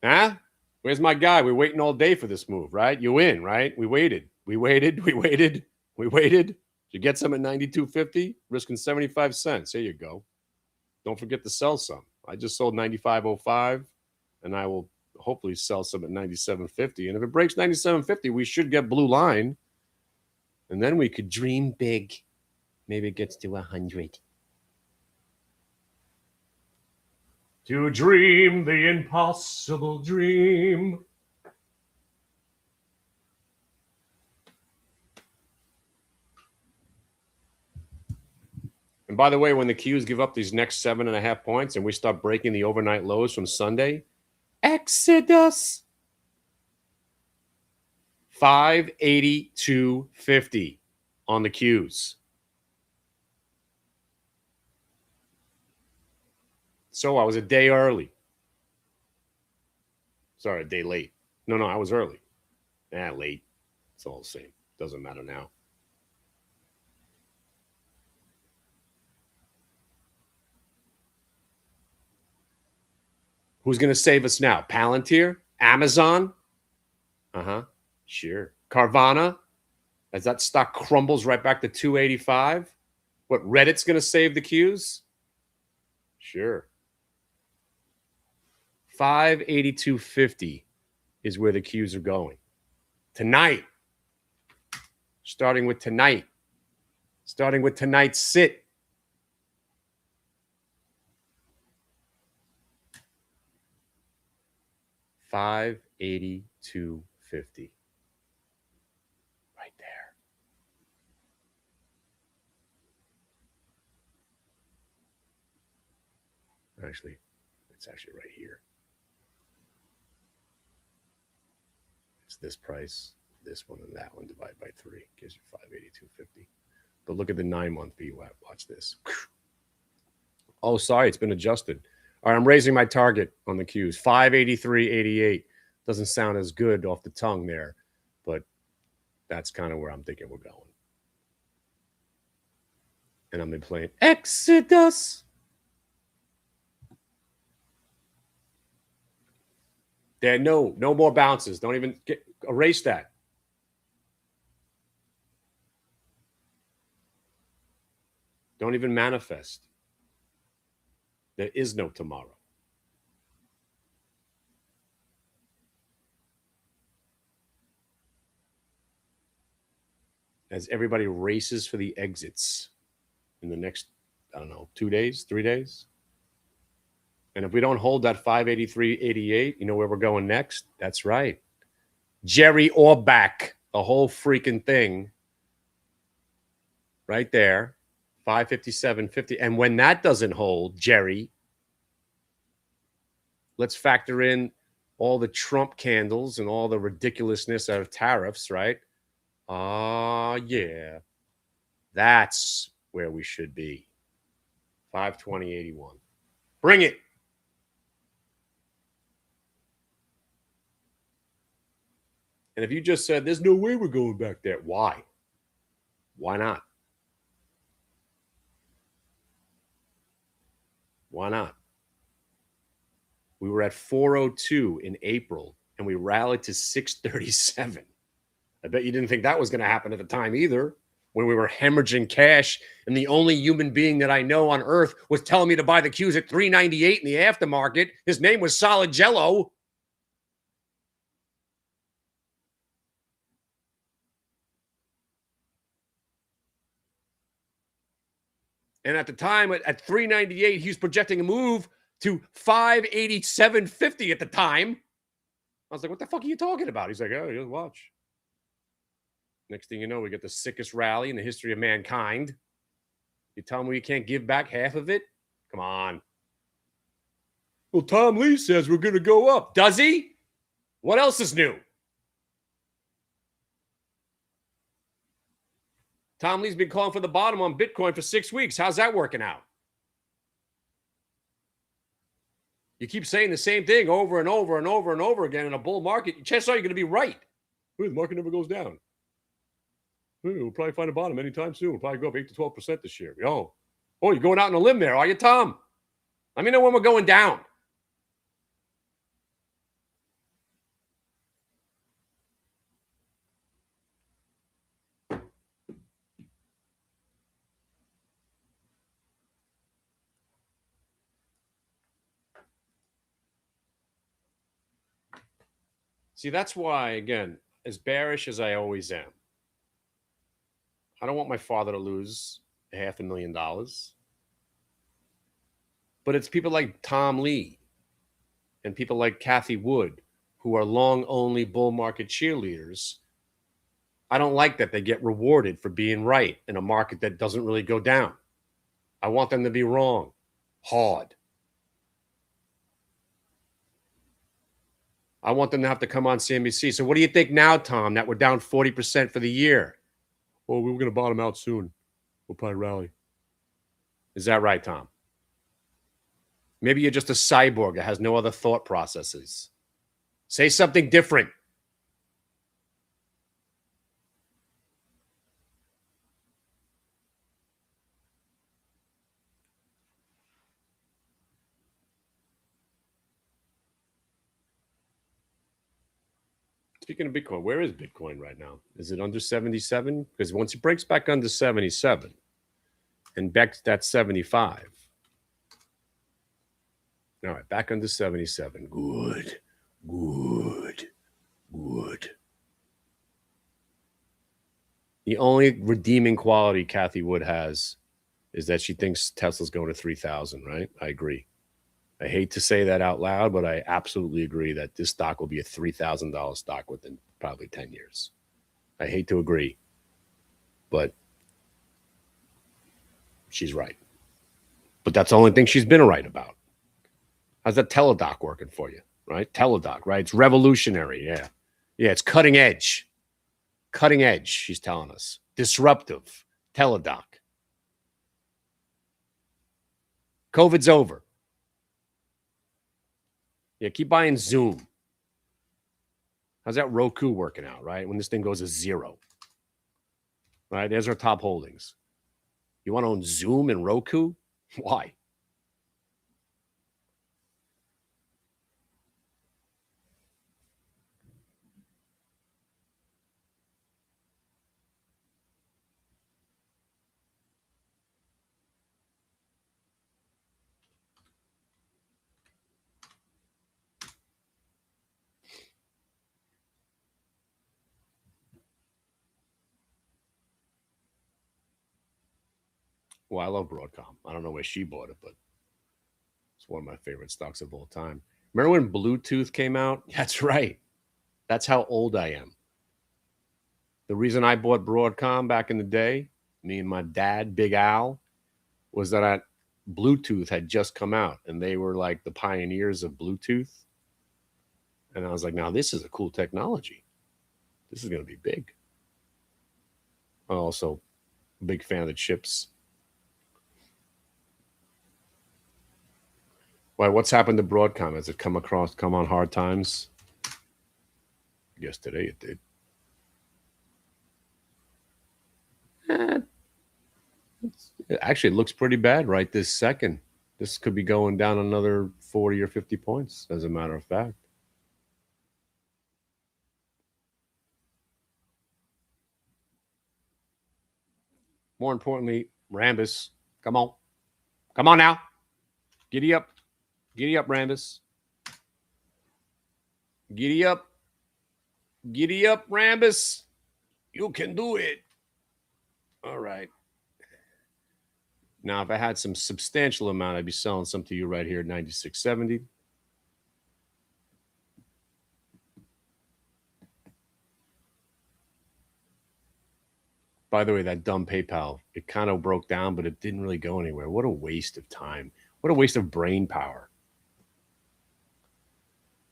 [SPEAKER 2] Huh? Where's my guy? We're waiting all day for this move, right? You win, right? We waited. We waited. You get some at 92.50, risking 75 cents. There you go. Don't forget to sell some. I just sold 95.05, and I will hopefully sell some at 97.50. And if it breaks 97.50, we should get blue line, and then we could dream big. Maybe it gets to 100. To dream the impossible dream. And by the way, when the Qs give up these next 7.5 points and we start breaking the overnight lows from Sunday, Exodus 582.50 on the Qs. So I was a day early. Sorry, a day late. No, I was early. Late. It's all the same. Doesn't matter now. Who's going to save us now? Palantir? Amazon? Sure. Carvana? As that stock crumbles right back to 285? What, Reddit's going to save the Qs? Sure. 582.50 is where the Qs are going. Tonight. Starting with tonight's sit. $582.50. Right there. Actually, it's actually right here. It's this price, this one, and that one divided by 3 gives you $582.50. But look at the 9-month VWAP. Watch this. Oh, sorry, it's been adjusted. All right, I'm raising my target on the Qs. 583.88. Doesn't sound as good off the tongue there, but that's kind of where I'm thinking we're going. And I've been playing Exodus. There, no more bounces. Don't even erase that. Don't even manifest. There is no tomorrow. As everybody races for the exits in the next, 2 days, 3 days. And if we don't hold that 583.88, you know where we're going next? That's right. Jerry Orbach, the whole freaking thing. Right there. 557.50. And when that doesn't hold, Jerry, let's factor in all the Trump candles and all the ridiculousness of tariffs, right? Yeah. That's where we should be. 520.81. Bring it. And if you just said, there's no way we're going back there, why? Why not? Why not? We were at 402 in April, and we rallied to 637. I bet you didn't think that was going to happen at the time either. when we were hemorrhaging cash, and the only human being that I know on earth was telling me to buy the Qs at $3.98 in the aftermarket. His name was Solid Jello. And at the time, at $3.98, he was projecting a move to $587.50 at the time. I was like, what the fuck are you talking about? He's like, oh, you'll watch. Next thing you know, we get the sickest rally in the history of mankind. You tell me we can't give back half of it? Come on. Well, Tom Lee says we're going to go up. Does he? What else is new? Tom Lee's been calling for the bottom on Bitcoin for 6 weeks. How's that working out? You keep saying the same thing over and over and over and over again in a bull market. Chances are you're going to be right. The market never goes down. We'll probably find a bottom anytime soon. We'll probably go up 8 to 12% this year. Oh, you're going out on a limb there, are you, Tom? Let me know when we're going down. See, that's why, again, as bearish as I always am, I don't want my father to lose $500,000. But it's people like Tom Lee and people like Cathie Wood who are long-only bull market cheerleaders. I don't like that they get rewarded for being right in a market that doesn't really go down. I want them to be wrong. Hard. I want them to have to come on CNBC. So what do you think now, Tom, that we're down 40% for the year? Well, we were going to bottom out soon. We'll probably rally. Is that right, Tom? Maybe you're just a cyborg that has no other thought processes. Say something different. Speaking of Bitcoin, where is Bitcoin right now? Is it under 77? Because once it breaks back under 77 and back to that 75. All right, back under 77. Good. The only redeeming quality Cathie Wood has is that she thinks Tesla's going to 3,000, right? I agree. I hate to say that out loud, but I absolutely agree that this stock will be a $3,000 stock within probably 10 years. I hate to agree, but she's right. But that's the only thing she's been right about. How's that Teladoc working for you, right? Teladoc, right? It's revolutionary, yeah. Yeah, it's cutting edge. Cutting edge, she's telling us. Disruptive, Teladoc. COVID's over. Yeah, keep buying Zoom. How's that Roku working out, right? When this thing goes to zero. Right, there's our top holdings. You want to own Zoom and Roku? Why? Well, I love Broadcom. I don't know where she bought it, but it's one of my favorite stocks of all time. Remember when Bluetooth came out? That's right. That's how old I am. The reason I bought Broadcom back in the day, me and my dad, Big Al, was that Bluetooth had just come out, and they were like the pioneers of Bluetooth. And I was like, now this is a cool technology. This is going to be big. I'm also a big fan of the chips. Why? What's happened to Broadcom? Has it come on hard times? I guess today it did. It actually looks pretty bad right this second. This could be going down another 40 or 50 points, as a matter of fact. More importantly, Rambus, come on. Come on now. Giddy up. Giddy up, Rambus. Giddy up. Giddy up, Rambus. You can do it. All right. Now, if I had some substantial amount, I'd be selling some to you right here at 96.70. By the way, that dumb PayPal, it kind of broke down, but it didn't really go anywhere. What a waste of time. What a waste of brain power.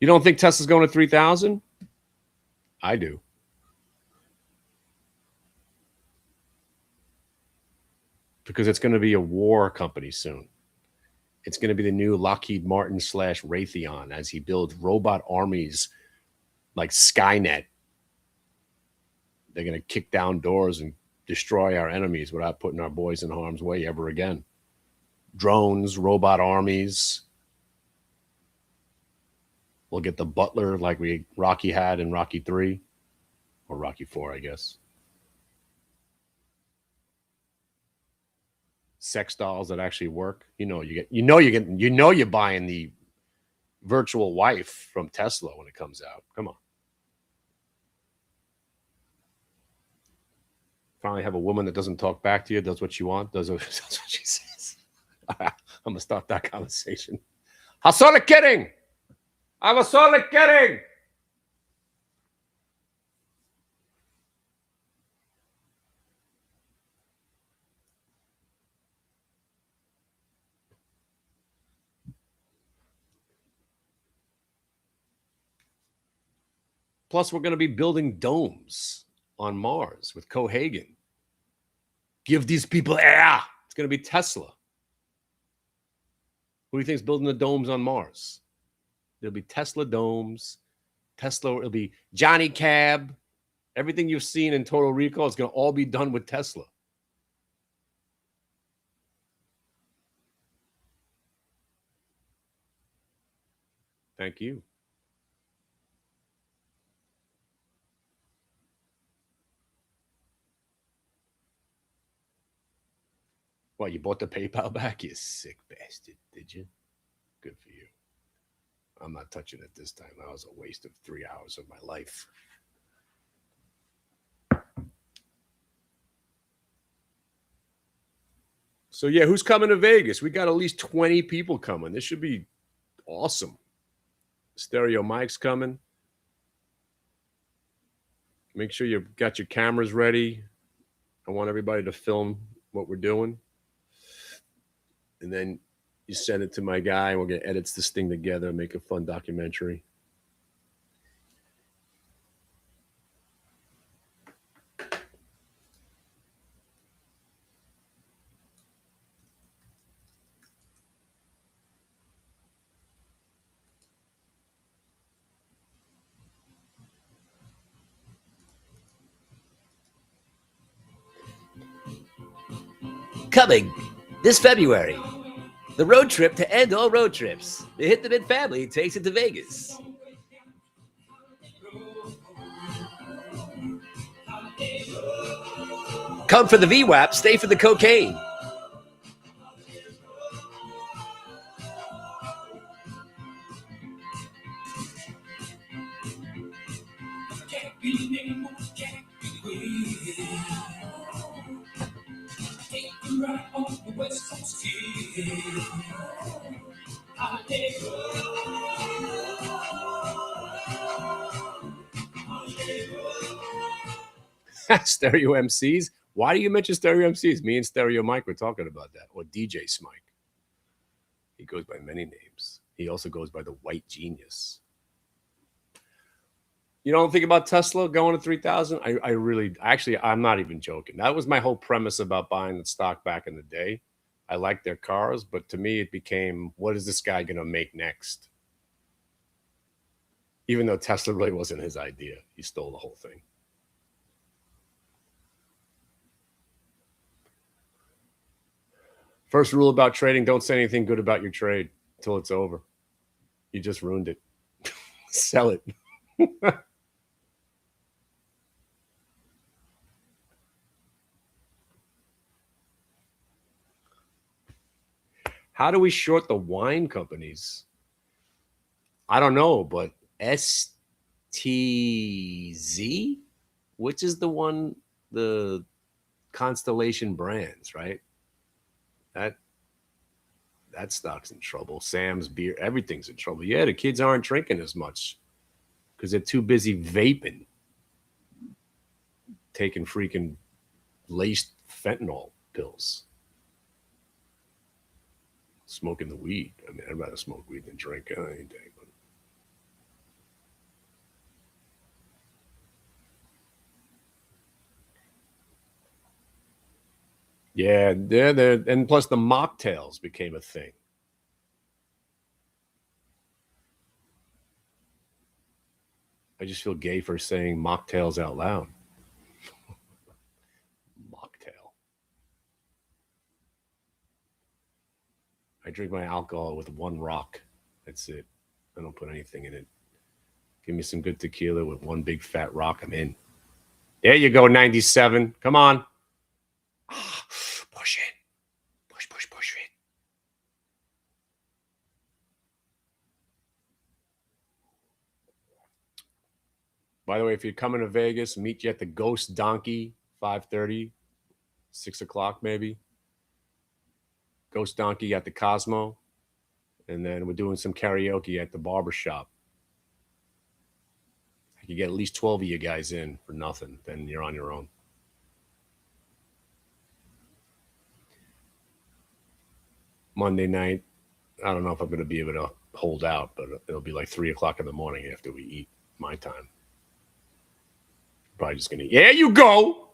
[SPEAKER 2] You don't think Tesla's going to 3,000? I do. Because it's going to be a war company soon. It's going to be the new Lockheed Martin / Raytheon as he builds robot armies like Skynet. They're going to kick down doors and destroy our enemies without putting our boys in harm's way ever again. Drones, robot armies. We'll get the butler like Rocky had in Rocky 3 or Rocky 4, I guess. Sex dolls that actually work. You're buying the virtual wife from Tesla when it comes out. Come on. Finally have a woman that doesn't talk back to you, does what you want, does what she says. I'm going to start that conversation. I was only kidding. I was only kidding. Plus, we're going to be building domes on Mars with Cohagen. Give these people air. It's going to be Tesla. Who do you think is building the domes on Mars? There'll be Tesla domes. It'll be Johnny Cab. Everything you've seen in Total Recall is going to all be done with Tesla. Thank you. Well, you bought the PayPal back? You sick bastard, did you? Good for you. I'm not touching it this time. That was a waste of 3 hours of my life. So, yeah, who's coming to Vegas? We got at least 20 people coming. This should be awesome. Stereo Mike's coming. Make sure you've got your cameras ready. I want everybody to film what we're doing. And then you send it to my guy, and we're going to edit this thing together and make a fun documentary.
[SPEAKER 3] Coming this February, the road trip to end all road trips. The Hit the Bid family takes it to Vegas. Come for the VWAP, stay for the cocaine.
[SPEAKER 2] Stereo MCs? Why do you mention Stereo MCs? Me and Stereo Mike were talking about that. Or DJ Smike. He goes by many names. He also goes by the White Genius. You don't think about Tesla going to 3,000? I'm not even joking. That was my whole premise about buying the stock back in the day. I like their cars, but to me it became, what is this guy going to make next? Even though Tesla really wasn't his idea. He stole the whole thing. First rule about trading, don't say anything good about your trade until it's over. You just ruined it. Sell it. How do we short the wine companies? I don't know, but STZ, which is the one, the Constellation Brands, right? That stock's in trouble. Sam's Beer, everything's in trouble. Yeah, the kids aren't drinking as much because they're too busy vaping, taking freaking laced fentanyl pills, smoking the weed. I mean, I'd rather smoke weed than drink any day. But yeah, they're and plus the mocktails became a thing. I just feel gay for saying mocktails out loud. Mocktail. I drink my alcohol with one rock. That's it. I don't put anything in it. Give me some good tequila with one big fat rock. I'm in. There you go, 97. Come on. Push it. Push it. By the way, if you're coming to Vegas, meet you at the Ghost Donkey, 5:30, 6 o'clock maybe. Ghost Donkey at the Cosmo. And then we're doing some karaoke at the barbershop. I could get at least 12 of you guys in for nothing. Then you're on your own. Monday night, I don't know if I'm going to be able to hold out, but it'll be like 3 o'clock in the morning after we eat my time. Probably just going to eat. There you go.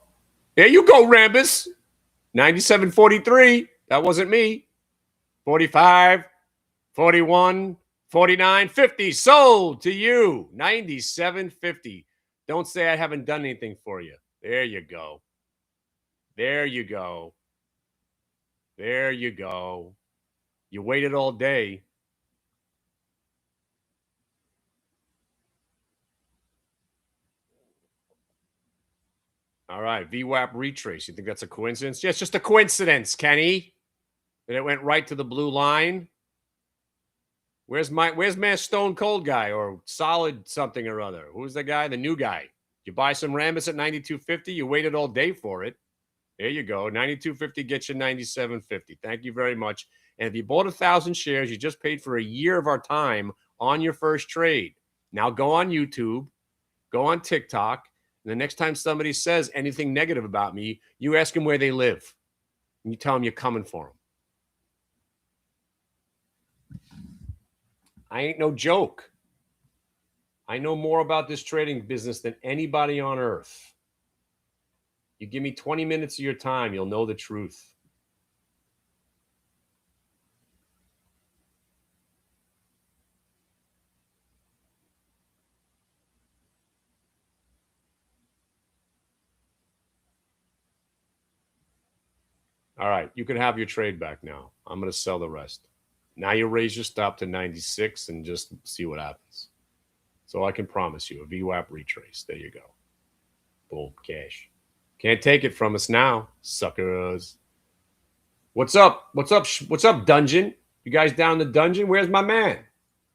[SPEAKER 2] There you go, Rambus. 97.43. That wasn't me. 45, 41, 49, 50. Sold to you. 97.50. Don't say I haven't done anything for you. There you go. There you go. There you go. You waited all day. All right, VWAP retrace. You think that's a coincidence? Yeah, it's just a coincidence, Kenny. And it went right to the blue line. Where's my Stone Cold guy or Solid something or other? Who's the guy? The new guy. You buy some Rambus at 92.50. You waited all day for it. There you go. 92.50 gets you 97.50. Thank you very much. And if you bought 1,000 shares, you just paid for a year of our time on your first trade. Now go on YouTube, go on TikTok. And the next time somebody says anything negative about me, you ask them where they live. And you tell them you're coming for them. I ain't no joke. I know more about this trading business than anybody on earth. You give me 20 minutes of your time, you'll know the truth. All right, you can have your trade back now. I'm going to sell the rest. Now you raise your stop to 96 and just see what happens. So I can promise you a VWAP retrace. There you go. Boom, cash. Can't take it from us now, suckers. What's up? What's up? What's up, Dungeon? You guys down in the dungeon? Where's my man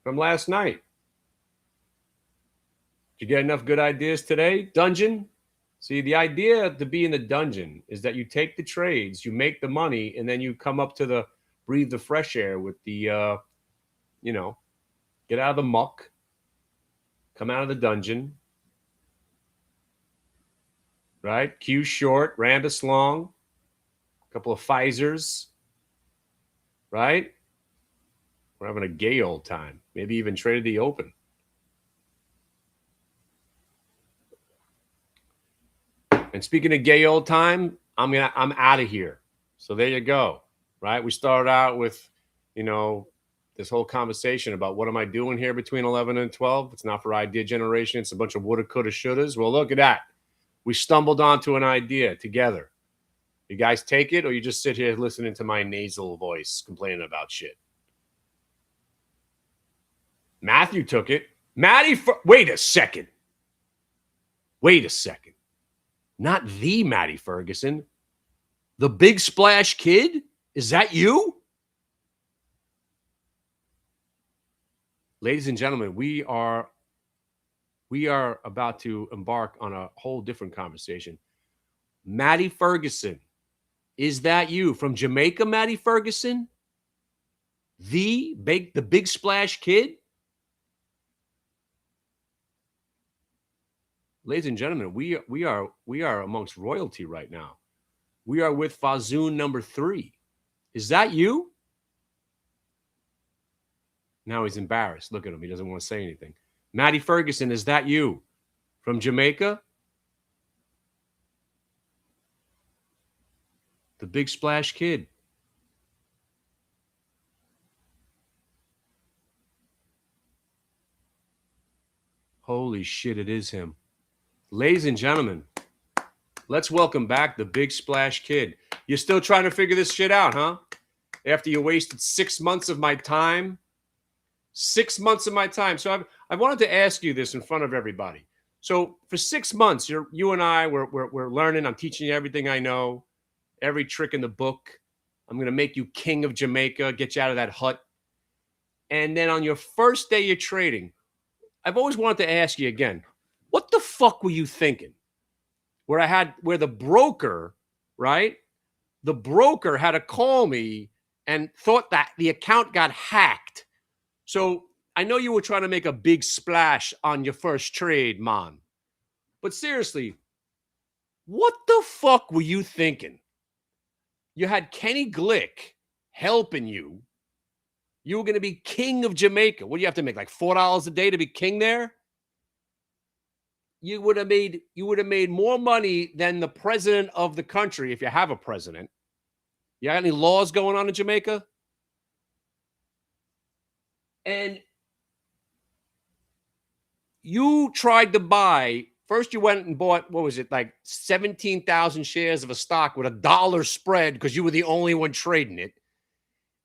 [SPEAKER 2] from last night? Did you get enough good ideas today, Dungeon? See, the idea to be in the dungeon is that you take the trades, you make the money, and then you come up to the breathe the fresh air with the, get out of the muck, come out of the dungeon, right? Q short, Rambus long, a couple of Pfizers, right? We're having a gay old time. Maybe even traded the open. And speaking of gay old time, I'm out of here. So there you go. Right? We started out with, this whole conversation about what am I doing here between 11 and 12? It's not for idea generation. It's a bunch of woulda, coulda, shouldas. Well, look at that. We stumbled onto an idea together. You guys take it, or you just sit here listening to my nasal voice complaining about shit? Matthew took it. Wait a second. Not the Matty Ferguson. The Big Splash Kid? Is that you? Ladies and gentlemen, we are about to embark on a whole different conversation. Maddie Ferguson, is that you from Jamaica, Maddie Ferguson? The big splash kid? Ladies and gentlemen, we are amongst royalty right now. We are with Fazoon number 3. Is that you? Now he's embarrassed. Look at him. He doesn't want to say anything. Maddie Ferguson, is that you from Jamaica? The big splash kid. Holy shit, it is him. Ladies and gentlemen, let's welcome back the big splash kid. You're still trying to figure this shit out, huh? After you wasted 6 months of my time? 6 months of my time. So I wanted to ask you this in front of everybody. So for 6 months, you and I, we're learning. I'm teaching you everything I know, every trick in the book. I'm going to make you king of Jamaica, get you out of that hut. And then on your first day you're trading, I've always wanted to ask you again, what the fuck were you thinking? Where the broker, right? The broker had to call me and thought that the account got hacked. So I know you were trying to make a big splash on your first trade, man. But seriously, what the fuck were you thinking? You had Kenny Glick helping you. You were going to be king of Jamaica. What do you have to make, like $4 a day to be king there? You would have made more money than the president of the country if you have a president. You got any laws going on in Jamaica? And you tried to buy, first you went and bought, what was it, like 17,000 shares of a stock with $1 spread because you were the only one trading it.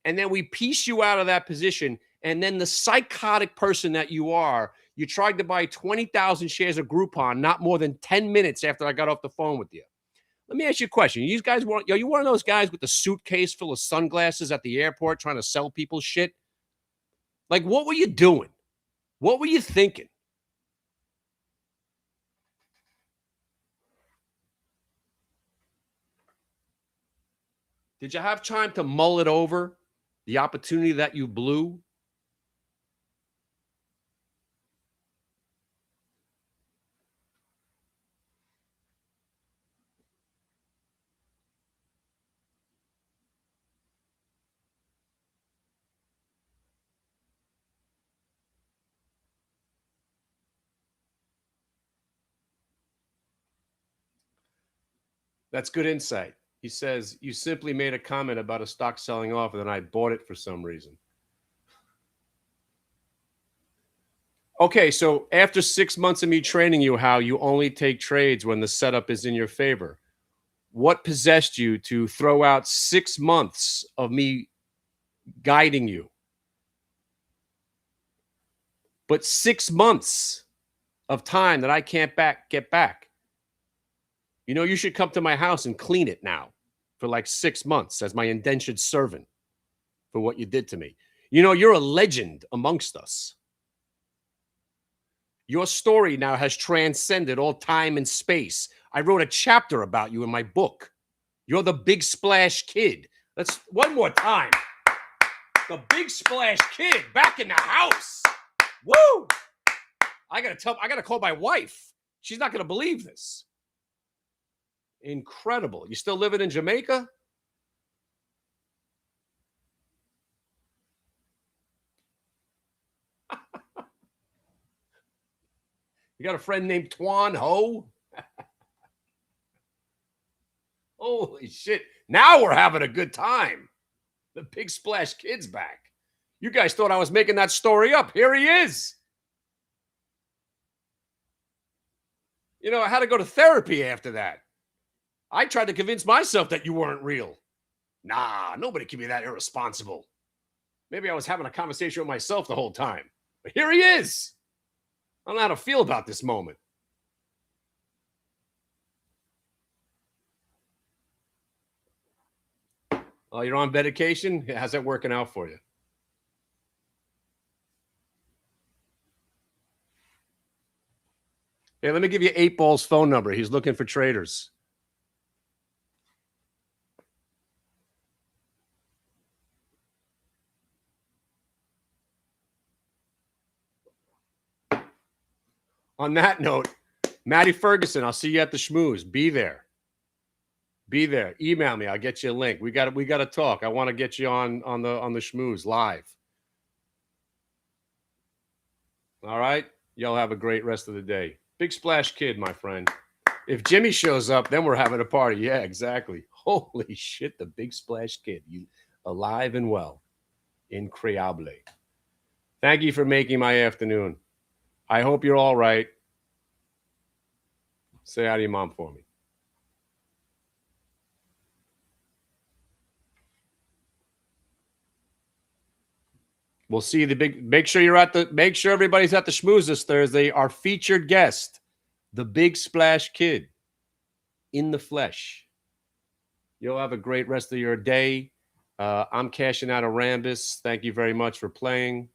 [SPEAKER 2] And then we pieced you out of that position. And then the psychotic person that you are, you tried to buy 20,000 shares of Groupon not more than 10 minutes after I got off the phone with you. Let me ask you a question. You guys are you one of those guys with the suitcase full of sunglasses at the airport trying to sell people shit? Like, what were you doing? What were you thinking? Did you have time to mull it over, the opportunity that you blew? That's good insight. He says, you simply made a comment about a stock selling off and then I bought it for some reason. Okay, so after 6 months of me training you how you only take trades when the setup is in your favor, what possessed you to throw out 6 months of me guiding you? But 6 months of time that I can't get back. You know, you should come to my house and clean it now for like 6 months as my indentured servant for what you did to me. You know, you're a legend amongst us. Your story now has transcended all time and space. I wrote a chapter about you in my book. You're the big splash kid. Let's one more time. The big splash kid back in the house. Woo! I gotta call my wife. She's not gonna believe this. Incredible. You still living in Jamaica? You got a friend named Twan Ho? Holy shit. Now we're having a good time. The big splash kid's back. You guys thought I was making that story up. Here he is. You know, I had to go to therapy after that. I tried to convince myself that you weren't real. Nah, nobody can be that irresponsible. Maybe I was having a conversation with myself the whole time. But here he is. I don't know how to feel about this moment. Oh, you're on medication? How's that working out for you? Hey, let me give you 8-Ball's phone number. He's looking for traders. On that note, Matty Ferguson, I'll see you at the schmooze. Be there. Be there. Email me. I'll get you a link. We got to talk. I want to get you on the schmooze live. All right. Y'all have a great rest of the day. Big Splash Kid, my friend. If Jimmy shows up, then we're having a party. Yeah, exactly. Holy shit, the Big Splash Kid. You alive and well. Increíble. Thank you for making my afternoon. I hope you're all right. Say hi to your mom for me. We'll see the big. Make sure everybody's at the schmooze this Thursday. Our featured guest, the Big Splash Kid, in the flesh. You'll have a great rest of your day. I'm cashing out of Rambus. Thank you very much for playing.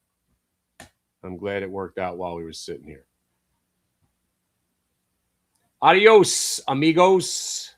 [SPEAKER 2] I'm glad it worked out while we were sitting here. Adios, amigos.